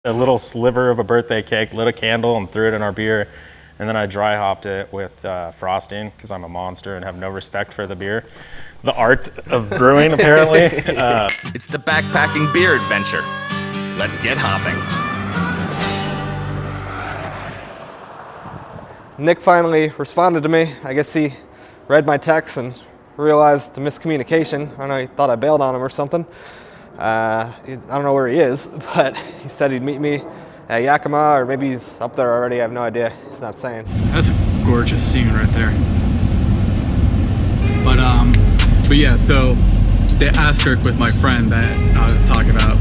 A little sliver of a birthday cake, lit a candle and threw it in our beer. And then I dry hopped it with frosting because I'm a monster and have no respect for the beer. The art of brewing, apparently. It's the backpacking beer adventure. Let's get hopping. Nick finally responded to me. I guess he read my text and realized the miscommunication. I don't know, he thought I bailed on him or something. I don't know where he is, but he said he'd meet me at Yakima, or maybe he's up there already. I have no idea. He's not saying. That's a gorgeous scene right there. But yeah, so the asterisk with my friend that I was talking about,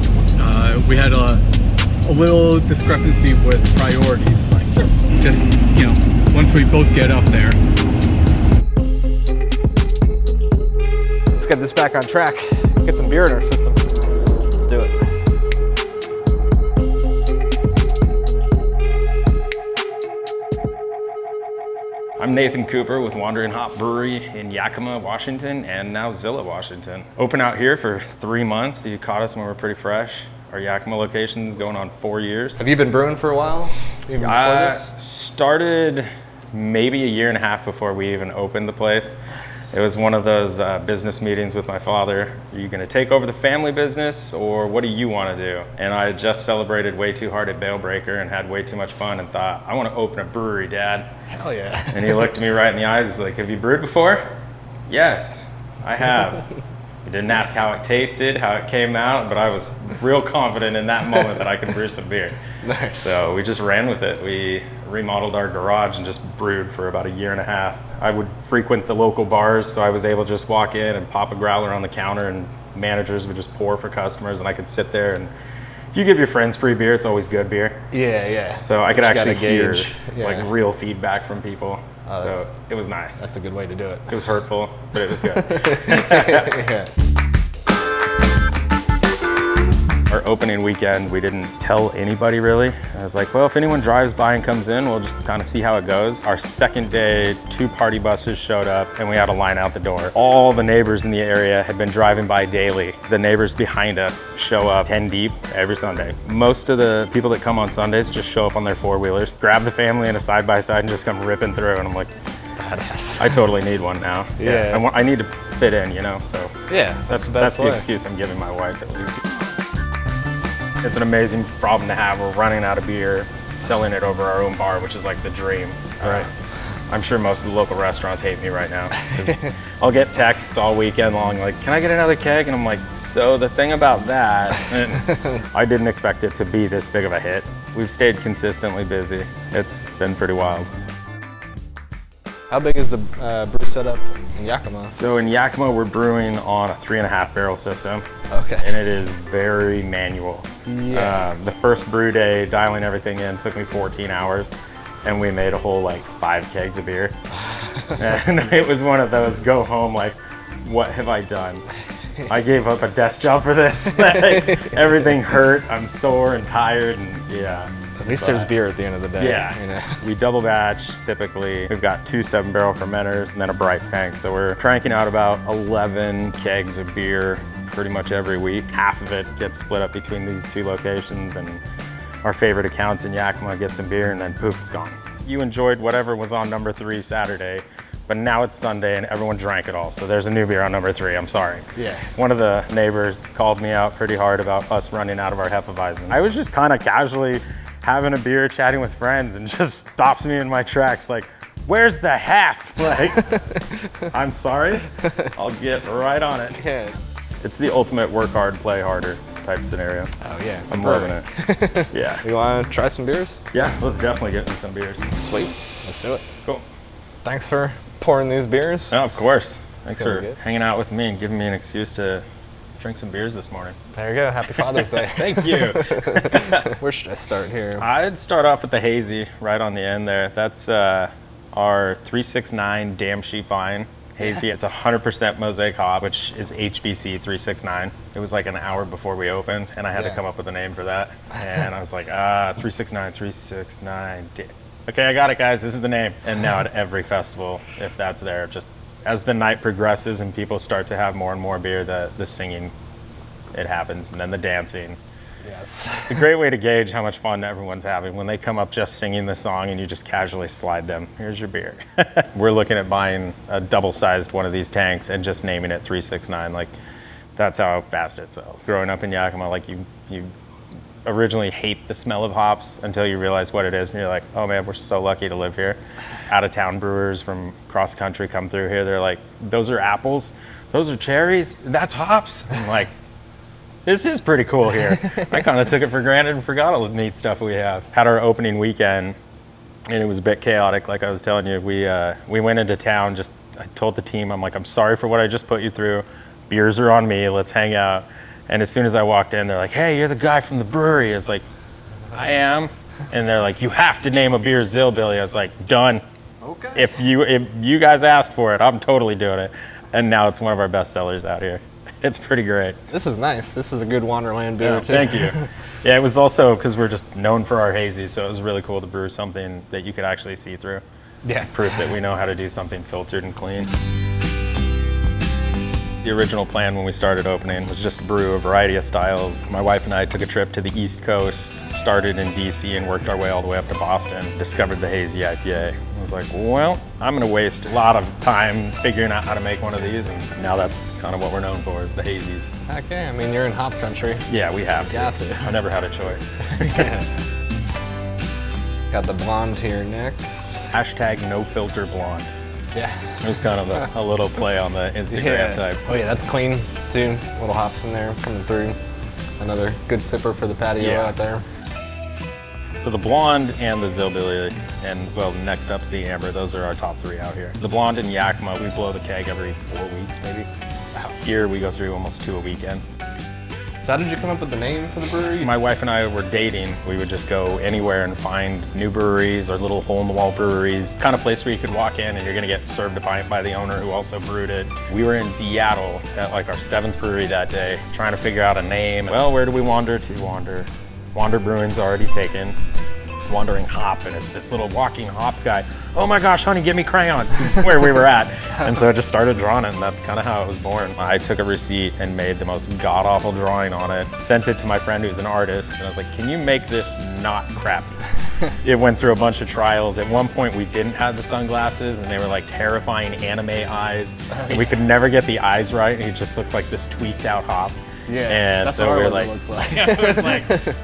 we had a little discrepancy with priorities. Like, just, you know, once we both get up there. Let's get this back on track. Get some beer in our system. Let's do it. I'm Nathan Cooper with Wandering Hop Brewery in Yakima, Washington, and now Zillah, Washington. Open out here for 3 months. You caught us when we were pretty fresh. Our Yakima location's going on 4 years. Have you been brewing for a while? Even before this? Started maybe a year and a half before we even opened the place. It was one of those business meetings with my father. Are you gonna take over the family business, or what do you wanna do? And I had just celebrated way too hard at Bailbreaker and had way too much fun and thought, I wanna open a brewery, Dad. Hell yeah. And he looked me right in the eyes, he's like, have you brewed before? Yes, I have. He didn't ask how it tasted, how it came out, but I was real confident in that moment that I could brew some beer. Nice. So we just ran with it. We remodeled our garage and just brewed for about a year and a half. I would frequent the local bars, so I was able to just walk in and pop a growler on the counter, and managers would just pour for customers, and I could sit there. And if you give your friends free beer, it's always good beer. Yeah, yeah. So I could actually hear Yeah. like real feedback from people. Oh, so it was nice. That's a good way to do it. It was hurtful, but it was good. Yeah. Our opening weekend, we didn't tell anybody really. I was like, well, if anyone drives by and comes in, we'll just kind of see how it goes. Our second day, 2 party buses showed up and we had a line out the door. All the neighbors in the area had been driving by daily. The neighbors behind us show up 10 deep every Sunday. Most of the people that come on Sundays just show up on their 4-wheelers, grab the family in a side-by-side and just come ripping through. And I'm like, badass. I totally need one now. Yeah. I need to fit in, you know, so. Yeah, That's the excuse I'm giving my wife at least. It's an amazing problem to have. We're running out of beer, selling it over our own bar, which is like the dream. Right. I'm sure most of the local restaurants hate me right now. 'Cause I'll get texts all weekend long like, can I get another keg? And I'm like, so the thing about that, and I didn't expect it to be this big of a hit. We've stayed consistently busy. It's been pretty wild. How big is the brew setup in Yakima? So in Yakima, we're brewing on a 3.5 barrel system. Okay. And it is very manual. Yeah. The first brew day, dialing everything in, took me 14 hours. And we made a whole like 5 kegs of beer. And it was one of those go home like, what have I done? I gave up a desk job for this. Like, everything hurt, I'm sore and tired, and yeah. At least there's beer at the end of the day. Yeah, you know? We double batch typically. We've got 2 7-barrel fermenters and then a bright tank. So we're cranking out about 11 kegs of beer pretty much every week. Half of it gets split up between these 2 locations, and our favorite accounts in Yakima get some beer and then poof, it's gone. You enjoyed whatever was on number 3 Saturday, but now it's Sunday and everyone drank it all. So there's a new beer on number 3, I'm sorry. Yeah. One of the neighbors called me out pretty hard about us running out of our Hefeweizen. I was just kind of casually having a beer, chatting with friends, and just stops me in my tracks like, where's the half? Like, I'm sorry, I'll get right on it. Yeah. It's the ultimate work hard, play harder type scenario. Oh yeah, I'm loving it. Yeah. You want to try some beers? Yeah, let's definitely get into some beers. Sweet, let's do it. Cool. Thanks for pouring these beers. Oh, of course. Thanks gonna for be good. hanging out with me and giving me an excuse to drink some beers this morning. There you go, happy Father's Day. Thank you. Where should I start here? I'd start off with the hazy right on the end there. That's our 369 Damn She Fine hazy. Yeah. It's 100% mosaic hop, which is HBC 369. It was like an hour before we opened, and I had to come up with a name for that. And I was like, 369. Okay, I got it, guys. This is the name. And now at every festival, if that's there, just as the night progresses and people start to have more and more beer, the singing, it happens, and then the dancing. Yes. It's a great way to gauge how much fun everyone's having when they come up just singing the song and you just casually slide them, here's your beer. We're looking at buying a double-sized one of these tanks and just naming it 369. Like, that's how fast it sells. Growing up in Yakima, like you originally hate the smell of hops until you realize what it is, and you're like, oh man, we're so lucky to live here. Out-of-town brewers from cross country come through here, they're like, those are apples, those are cherries, that's hops. I'm like, this is pretty cool here. I kind of took it for granted and forgot all the neat stuff we have. Had our opening weekend, and it was a bit chaotic, like I was telling you. We went into town, I told the team, I'm like, I'm sorry for what I just put you through. Beers are on me, let's hang out. And as soon as I walked in, they're like, hey, you're the guy from the brewery. I was like, I am. And they're like, you have to name a beer Zill, Billy. I was like, done. Okay. If you guys asked for it, I'm totally doing it. And now it's one of our best sellers out here. It's pretty great. This is nice. This is a good Wonderland beer, Yeah, too. thank you. Yeah, it was also because we're just known for our hazies, so it was really cool to brew something that you could actually see through. Yeah. Proof that we know how to do something filtered and clean. The original plan when we started opening was just to brew a variety of styles. My wife and I took a trip to the East Coast, started in DC and worked our way all the way up to Boston, discovered the hazy IPA. I was like, well, I'm gonna waste a lot of time figuring out how to make one of these, and now that's kind of what we're known for, is the hazies. Heck yeah, I mean, you're in hop country. Yeah, we have to. Got to. I never had a choice. Got the blonde here next. Hashtag no filter blonde. Yeah. It was kind of a little play on the Instagram type. Oh yeah, that's clean too. Little hops in there coming through. Another good sipper for the patio out there. So the blonde and the Zillbilly, and well, next up's the amber. Those are our top three out here. The blonde and Yakima, we blow the keg every 4 weeks maybe. Here we go through almost 2 a weekend. So how did you come up with the name for the brewery? My wife and I were dating. We would just go anywhere and find new breweries or little hole-in-the-wall breweries. Kind of place where you could walk in and you're gonna get served a pint by the owner who also brewed it. We were in Seattle at like our 7th brewery that day, trying to figure out a name. Well, where do we wander to? Wander Brewing's already taken. Wandering Hop, and it's this little walking hop guy. Oh my gosh, honey, give me crayons. This is where we were at. And so I just started drawing it, and that's kind of how it was born. I took a receipt and made the most god-awful drawing on it, sent it to my friend who's an artist, and I was like, can you make this not crappy? It went through a bunch of trials. At one point, we didn't have the sunglasses, and they were like terrifying anime eyes. And we could never get the eyes right, and he just looked like this tweaked out hop. Yeah, and that's so what we our were logo like, looks like. yeah, it was like,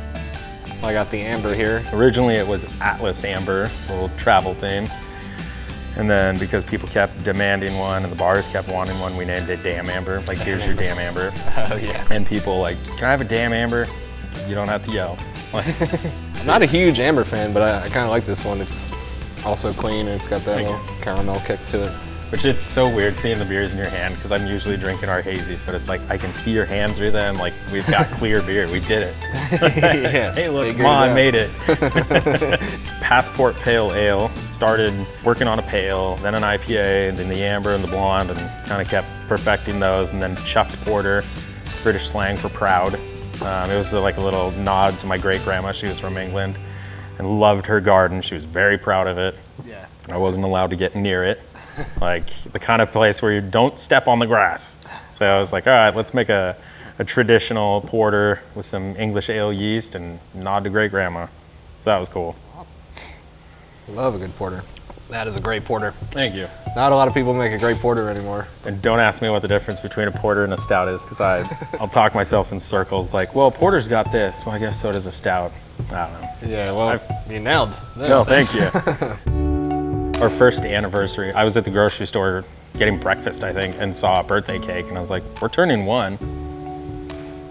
I got the amber here. originally it was Atlas Amber, a little travel theme. And then because people kept demanding one and the bars kept wanting one, we named it Damn Amber. Like, here's your Damn Amber. Oh yeah. And people like, can I have a Damn Amber? You don't have to yell. Like, I'm not a huge amber fan, but I kind of like this one. It's also clean and it's got that little caramel kick to it. which it's so weird seeing the beers in your hand because I'm usually drinking our hazies, but it's like I can see your hand through them. Like, we've got clear beer. We did it. Yeah, hey, look, Mom, I made it. Passport Pale Ale. Started working on a pale, then an IPA, and then the amber and the blonde, and kind of kept perfecting those. And then chuffed porter, British slang for proud. It was like a little nod to my great grandma. She was from England and loved her garden. She was very proud of it. Yeah. I wasn't allowed to get near it. Like the kind of place where you don't step on the grass. So I was like, all right, let's make a traditional porter with some English ale yeast and nod to great grandma. So that was cool. Awesome. Love a good porter. That is a great porter. Thank you. Not a lot of people make a great porter anymore. And don't ask me what the difference between a porter and a stout is, because I'll talk myself in circles like, well, porter's got this. Well, I guess so does a stout. I don't know. Yeah, well, you nailed this. No, thank you. Our first anniversary, I was at the grocery store getting breakfast, I think, and saw a birthday cake, and I was like, we're turning one.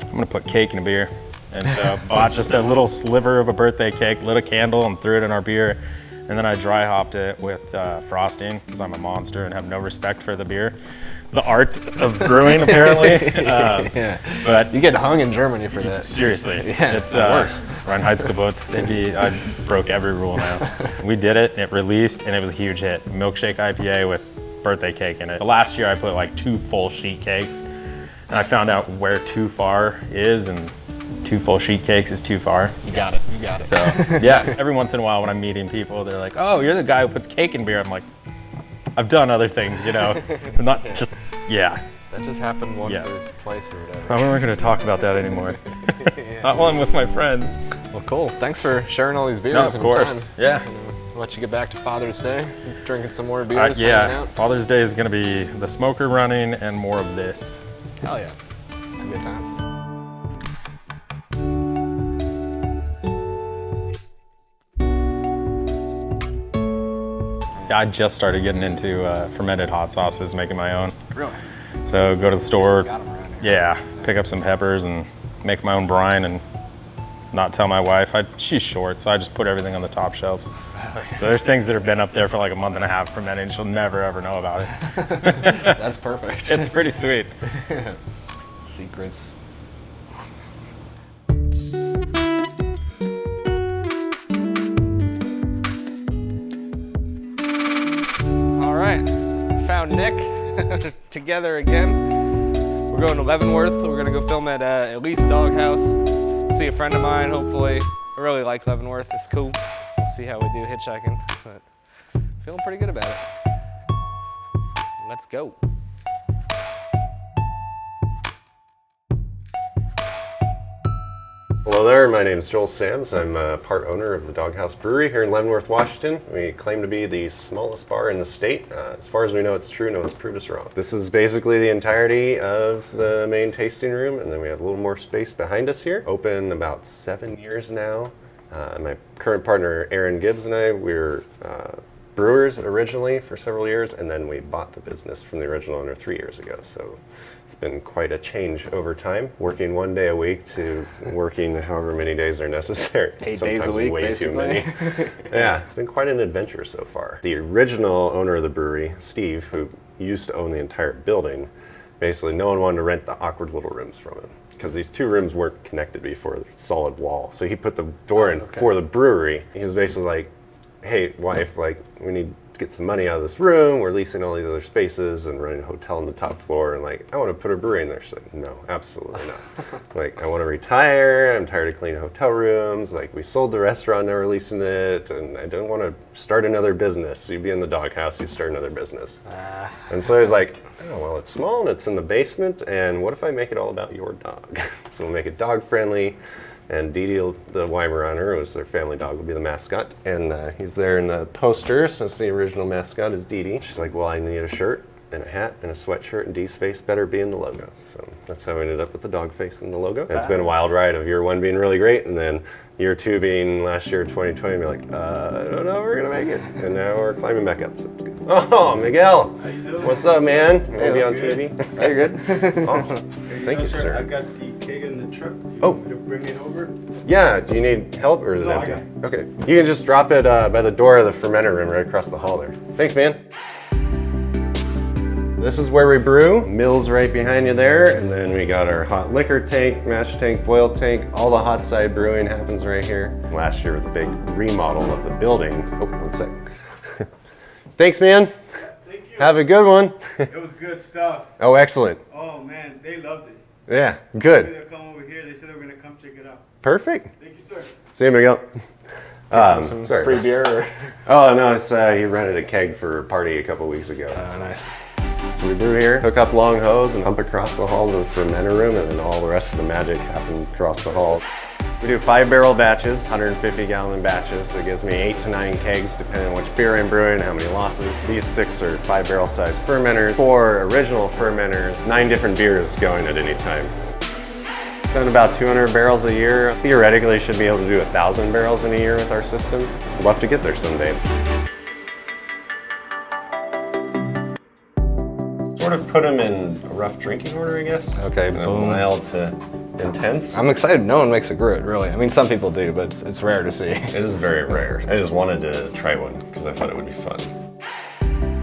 I'm gonna put cake in a beer. And so bought just a little sliver of a birthday cake, lit a candle, and threw it in our beer. And then I dry hopped it with frosting, because I'm a monster and have no respect for the beer. The art of brewing, apparently. Yeah. But you get hung in Germany for that. seriously, Yeah, it's worse. Reinheitsgebot. I broke every rule now. We did it, it released, and it was a huge hit. Milkshake IPA with birthday cake in it. The last year I put like 2 full sheet cakes, and I found out where too far is, and 2 full sheet cakes is too far. You got it. You got it. So yeah, every once in a while when I'm meeting people, they're like, oh, you're the guy who puts cake in beer. I'm like, I've done other things, you know. I'm not just, yeah. That just happened once Yeah. or twice or whatever. I weren't going to talk about that anymore. Yeah. Not while I'm with my friends. Well, cool. Thanks for sharing all these beers. No, and of course. time. Yeah. I'll let you get back to Father's Day. Drinking some more beers, hanging Yeah. out. Father's Day is going to be the smoker running and more of this. Hell yeah. It's a good time. I just started getting into fermented hot sauces, making my own. Really? So go to the store, Got 'em around here. yeah, pick up some peppers and make my own brine and not tell my wife. She's short, so I just put everything on the top shelves. So there's things that have been up there for like a month and a half fermenting. She'll never ever know about it. That's perfect. It's pretty sweet. Secrets. All right, found Nick together again. We're going to Leavenworth. We're gonna go film at least DogHaus. See a friend of mine, hopefully. I really like Leavenworth, it's cool. We'll see how we do hitchhiking, but feeling pretty good about it. Let's go. Hello there, my name is Joel Sams. I'm part owner of the DogHaus Brewery here in Leavenworth, Washington. We claim to be the smallest bar in the state. As far as we know, it's true. No one's proved us wrong. This is basically the entirety of the main tasting room, and then we have a little more space behind us here. Open about 7 years now. My current partner, Aaron Gibbs, and I, we're brewers originally for several years, and then we bought the business from the original owner 3 years ago. So it's been quite a change over time, working 1 day a week to working however many days are necessary. 8 days a Sometimes week, way basically. too many. Yeah, it's been quite an adventure so far. The original owner of the brewery, Steve, who used to own the entire building, basically no one wanted to rent the awkward little rooms from him because these 2 rooms weren't connected before, the solid wall. So he put the door in for the brewery. He was basically like, hey, wife, like, we need to get some money out of this room. We're leasing all these other spaces and running a hotel on the top floor. And like, I want to put a brewery in there. She's like, no, absolutely not. Like, I want to retire. I'm tired of cleaning hotel rooms. Like, we sold the restaurant, now we're leasing it. And I don't want to start another business. So you'd be in the doghouse, you start another business. And so I was like, oh, well, it's small and it's in the basement. And what if I make it all about your dog? So we'll make it dog friendly. And Dee Dee, the Weimaraner, was their family dog, will be the mascot. And he's there in the poster, since the original mascot is Dee Dee. She's like, well, I need a shirt and a hat and a sweatshirt, and Dee's face better be in the logo. So that's how we ended up with the dog face in the logo. It's been a wild ride of year 1 being really great, and then year 2 being last year, 2020, we're like, I don't know if we're gonna make it. And now we're climbing back up, so it's good. Oh, Miguel, How you doing? what's up, man? Maybe on good. TV. Are you good? Oh, thank you, sir. I got the keg in the truck. You Oh. want me to bring it over? Yeah, do you need help or is it No, I empty? Okay, you can just drop it by the door of the fermenter room right across the hall there. Thanks, man. This is where we brew. Mill's right behind you there, and then we got our hot liquor tank, mash tank, boil tank. All the hot side brewing happens right here. Last year with the big remodel of the building. Oh, one sec. Thanks, man. Thank you. Have a good one. It was good stuff. Oh, excellent. Oh man, they loved it. Yeah, good. They'll come over here. They said they were gonna come check it out. Perfect. Thank you, sir. See you, Miguel. Some Sorry. free beer or? Oh no, it's he rented a keg for a party a couple weeks ago. Oh, nice. So we brew here, hook up long hose and pump across the hall to the fermenter room, and then all the rest of the magic happens across the hall. We do 5-barrel batches, 150-gallon batches, so it gives me 8 to 9 kegs depending on which beer I'm brewing and how many losses. These 6 are 5-barrel size fermenters, 4 original fermenters, 9 different beers going at any time. Done about 200 barrels a year. Theoretically, should be able to do 1,000 barrels in a year with our system. Love to get there someday. Sort of put them in a rough drinking order, I guess. Okay, boom. Mild to intense. I'm excited. No one makes a gruit, really. I mean, some people do, but it's rare to see. It is very rare. I just wanted to try one because I thought it would be fun.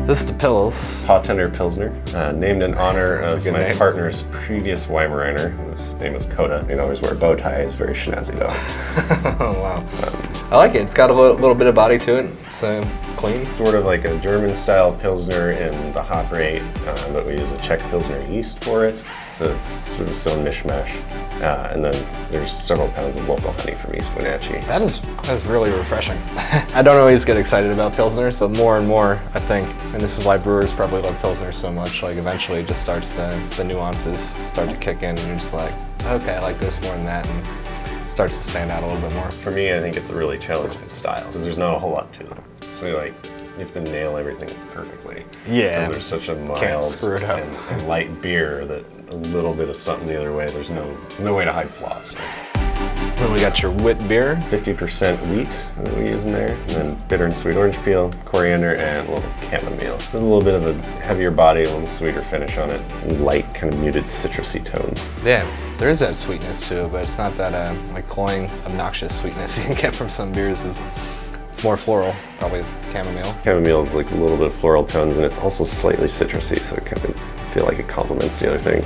This is the Pills. Hot Tender Pilsner, named in honor That's a of good my name. partner's previous Weimaraner, whose name is Coda. He'd always wear a bow tie. He's a very snazzy dog. Oh, wow. I like it. It's got a little bit of body to it. So clean. Sort of like a German-style Pilsner in the hop rate, but we use a Czech Pilsner yeast for it. So it's sort of its own mishmash. And then there's several pounds of local honey from East Wenatchee. That is really refreshing. I don't always get excited about Pilsner, so more and more, I think, and this is why brewers probably love Pilsner so much, like eventually it just starts the nuances start to kick in and you're just like, okay, I like this more than that, and it starts to stand out a little bit more. For me, I think it's a really challenging style because there's not a whole lot to it. So like, you have to nail everything perfectly. Yeah. Because there's such a Can't mild screw it up. and light beer that a little bit of something the other way, there's no way to hide flaws. Then we got your wit beer. 50% wheat that we use in there, and then bitter and sweet orange peel, coriander, and a little chamomile. There's a little bit of a heavier body, a little sweeter finish on it, and light, kind of muted citrusy tones. Yeah, there is that sweetness to it, but it's not that like cloying, obnoxious sweetness you can get from some beers. It's more floral, probably chamomile. Chamomile is like a little bit of floral tones, and it's also slightly citrusy, so it kind of feel like it complements the other things.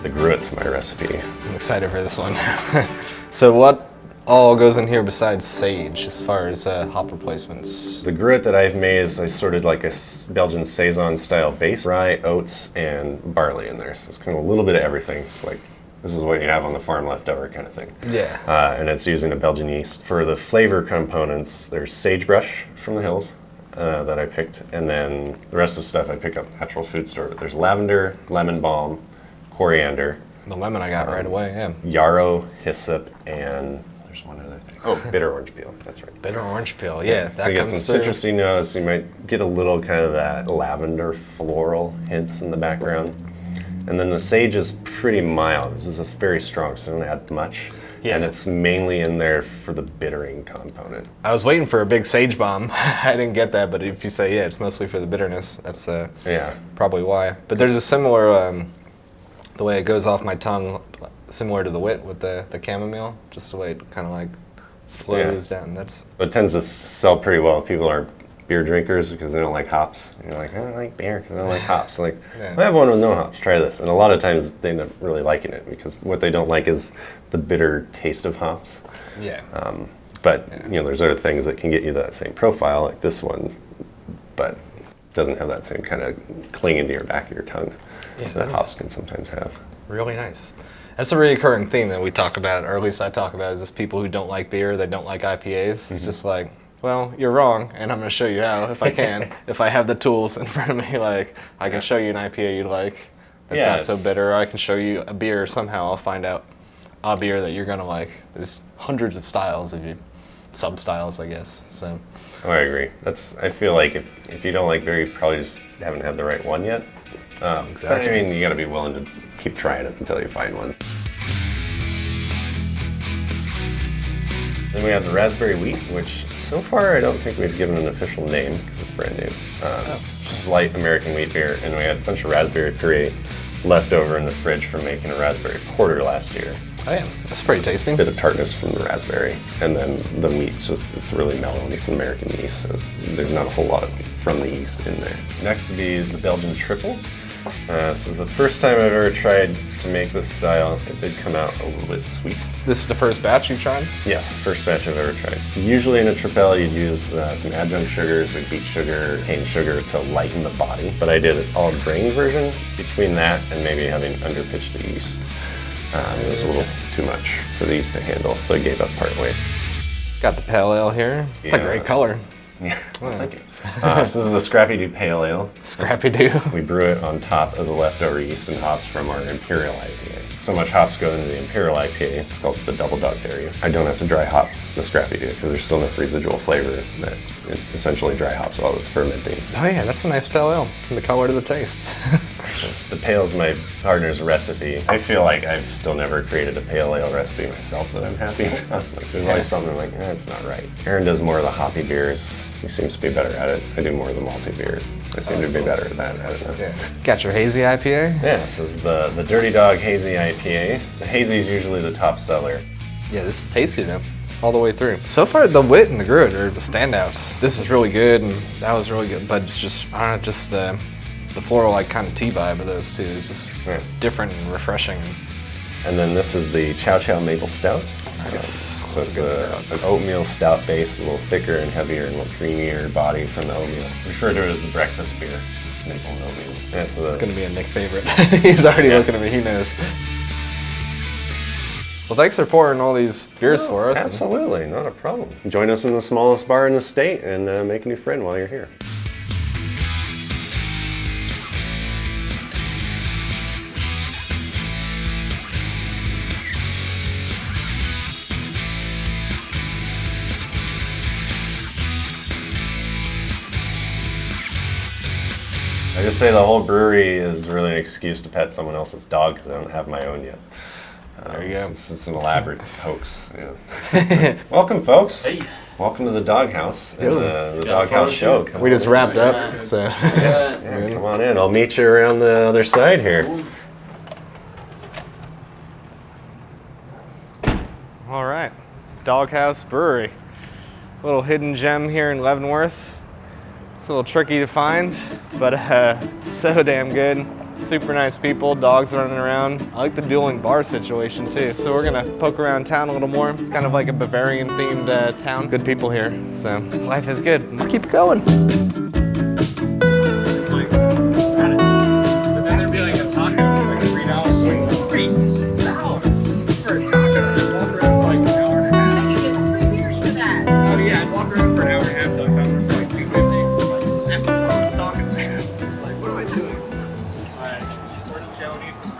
The Gruit's my recipe. I'm excited for this one. So what all goes in here besides sage as far as hop replacements? The Gruit that I've made is I sorted like a Belgian Saison style base, rye, oats, and barley in there. So it's kind of a little bit of everything. It's like, this is what you have on the farm leftover kind of thing. Yeah. And it's using a Belgian yeast. For the flavor components, there's sagebrush from the hills that I picked, and then the rest of the stuff I pick up natural food store. But there's lavender, lemon balm, coriander. The lemon I got right away, yeah. Yarrow, hyssop, and there's one other thing. Oh, bitter orange peel, that's right. Bitter orange peel, yeah. So That you get comes some through. citrusy notes, you might get a little kind of that lavender floral hints in the background. And then the sage is pretty mild. This is very strong, so I don't add much. Yeah. And it's mainly in there for the bittering component. I was waiting for a big sage bomb. I didn't get that, but if you say, yeah, it's mostly for the bitterness, that's Yeah. probably why. But there's a similar, the way it goes off my tongue, similar to the wit with the chamomile, just the way it kind of like flows down. That's It tends to sell pretty well. People aren't beer drinkers because they don't like hops. And you're like, I don't like beer because I don't like hops. Like, Yeah. I have one with no hops, try this. And a lot of times they end up really liking it because what they don't like is the bitter taste of hops. yeah. But you know, there's other things that can get you that same profile, like this one, but doesn't have that same kind of clinging to your back of your tongue Yeah, that that's- hops can sometimes have. Really nice. That's a recurring theme that we talk about, or at least I talk about, is just people who don't like beer, they don't like IPAs. It's just like, well, you're wrong, and I'm going to show you how if I can. If I have the tools in front of me, like, I can show you an IPA you like that's Yeah, not so it's- bitter, or I can show you a beer, somehow I'll find out a beer that you're going to like. There's hundreds of styles, sub-styles, I guess, so. Oh, I agree. I feel like if you don't like beer, you probably just haven't had the right one yet. Exactly. But I mean, you got to be willing to keep trying it until you find one. Then we have the raspberry wheat, which so far I don't think we've given an official name because it's brand new. Just light American wheat beer, and we had a bunch of raspberry puree left over in the fridge from making a raspberry porter last year. Oh yeah, that's pretty tasty. A bit of tartness from the raspberry, and then the wheat's it's really mellow, and it's American yeast, so there's not a whole lot from the yeast in there. Next would be the Belgian triple. This is the first time I've ever tried to make this style. It did come out a little bit sweet. This is the first batch you've tried? Yes, first batch I've ever tried. Usually in a tripel you'd use some adjunct sugars like beet sugar, cane sugar to lighten the body, but I did an all grain version. Between that and maybe having underpitched the yeast, it was a little too much for the yeast to handle, so I gave up partway. Got the pale ale here. It's a Yeah. great color. Yeah, well, thank you. So this is the Scrappy Doo Pale Ale. Scrappy Doo. We brew it on top of the leftover yeast and hops from our Imperial IPA. So much hops go into the Imperial IPA, it's called the Double Dog Dairy. I don't have to dry hop the Scrappy Doo because there's still enough residual flavor that it essentially dry hops while it's fermenting. Oh yeah, that's a nice pale ale. From the color to the taste. The pale is my partner's recipe. I feel like I've still never created a pale ale recipe myself that I'm happy with. Like, there's always something I'm like, it's not right. Aaron does more of the hoppy beers. He seems to be better at it. I do more of the malty beers. I seem to be better at that. I don't know. Got your hazy IPA? Yeah, this is the Dirty Dog Hazy IPA. The hazy is usually the top seller. Yeah, this is tasty though, all the way through. So far, the wit and the gruit are the standouts. This is really good, and that was really good, but it's just, I don't know, just the floral, like, kind of tea vibe of those two is just different and refreshing. And then this is the Chow Chow Maple Stout. Nice. So it's Good stout. an oatmeal stout base, a little thicker and heavier and a little creamier body from the oatmeal. Refer to it as the breakfast beer. Maple Mildew. Yeah, so It's gonna be a Nick favorite. He's already looking at me, he knows. Well, thanks for pouring all these beers for us. Absolutely, not a problem. Join us in the smallest bar in the state and make a new friend while you're here. I just say the whole brewery is really an excuse to pet someone else's dog because I don't have my own yet. There you go. It's an elaborate hoax. Yeah. Welcome, folks. Hey. Welcome to the DogHaus and the Got a DogHaus photo show. shoot. We just wrapped up, so. Yeah, come on in. I'll meet you around the other side here. All right, DogHaus Brewery. Little hidden gem here in Leavenworth. It's a little tricky to find, but so damn good. Super nice people, dogs running around. I like the dueling bar situation too. So we're gonna poke around town a little more. It's kind of like a Bavarian themed town. Good people here, so life is good. Let's keep going. We're just going eat some